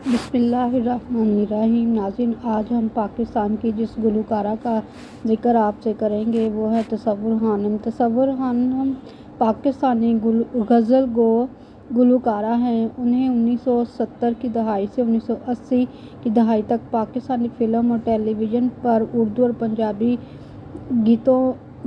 بسم اللہ الرحمن الرحیم۔ ناظرین، آج ہم پاکستان کی جس گلوکارہ کا ذکر آپ سے کریں گے وہ ہے تصور خانم۔ تصور خانم پاکستانی غزل گو گلوکارہ ہیں۔ انہیں 1970 کی دہائی سے 1980 کی دہائی تک پاکستانی فلم اور ٹیلی ویژن پر اردو اور پنجابی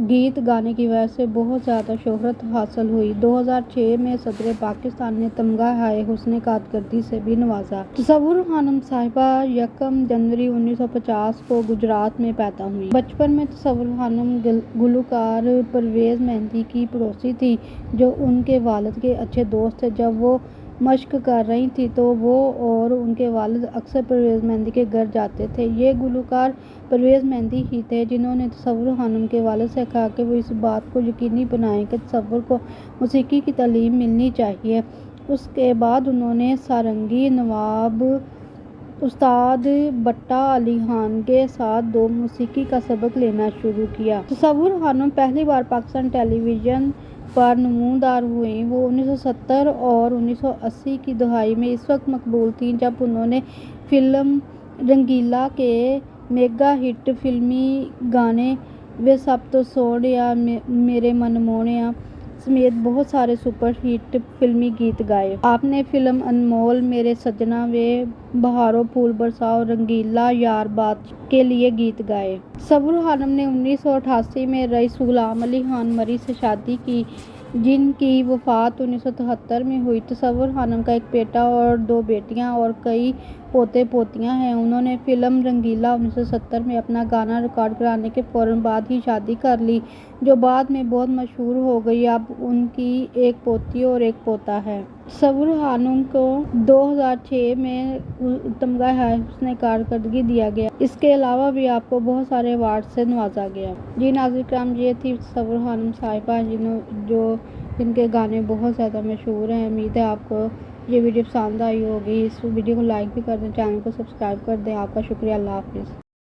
گیت گانے کی وجہ سے بہت زیادہ شہرت حاصل ہوئی۔ 2006 میں صدر پاکستان نے تمغہ حسن کارکردگی سے بھی نوازا۔ تصور خانم صاحبہ 1 جنوری 1950 کو گجرات میں پیدا ہوئیں۔ بچپن میں تصور خانم گلوکار پرویز مہندی کی پڑوسی تھیں جو ان کے والد کے اچھے دوست تھے۔ جب وہ مشق کر رہی تھیں تو وہ اور ان کے والد اکثر پرویز مہندی کے گھر جاتے تھے۔ یہ گلوکار پرویز مہندی ہی تھے جنہوں نے تصور خانم کے والد سے کہا کہ وہ اس بات کو یقینی بنائیں کہ تصور کو موسیقی کی تعلیم ملنی چاہیے۔ اس کے بعد انہوں نے سارنگی نواب استاد بٹہ علی خان کے ساتھ موسیقی کا سبق لینا شروع کیا۔ تصور خانم پہلی بار پاکستانی ٹیلی ویژن پر نمودار ہوئیں۔ وہ 1970 اور 1980 کی دہائی میں اس وقت مقبول تھیں جب انہوں نے فلم رنگیلا کے میگا ہٹ فلمی گانے وے سب تو سوہنیا، میرے من موہنیا سمیت بہت سارے سپر ہٹ فلمی گیت گائے۔ آپ نے فلم انمول، میرے سجنا وے بہاروں پھول برساؤ، رنگیلا، یار بات کے لیے گیت گائے۔ تصور خانم نے 1988 میں رئیس غلام علی خان مری سے شادی کی جن کی وفات 1973 میں ہوئی۔ تصور خانم کا ایک بیٹا اور 2 بیٹیاں اور کئی پوتے پوتیاں ہیں۔ انہوں نے فلم رنگیلا 1970 میں اپنا گانا ریکارڈ کرانے کے فوراً بعد ہی شادی کر لی جو بعد میں بہت مشہور ہو گئی۔ اب ان کی ایک پوتی اور ایک پوتا ہے۔ تصور خانم کو 2006 میں تمغہ حسن کارکردگی دیا گیا۔ اس کے علاوہ بھی آپ کو بہت سارے ایوارڈ سے نوازا گیا۔ جی ناظرین کرام، یہ تھی تصور خانم صاحبہ جن کے گانے بہت زیادہ مشہور ہیں۔ امید ہے آپ کو یہ ویڈیو پسند آئی ہوگی۔ اس ویڈیو کو لائک بھی کر دیں، چینل کو سبسکرائب کر دیں۔ آپ کا شکریہ۔ اللہ حافظ۔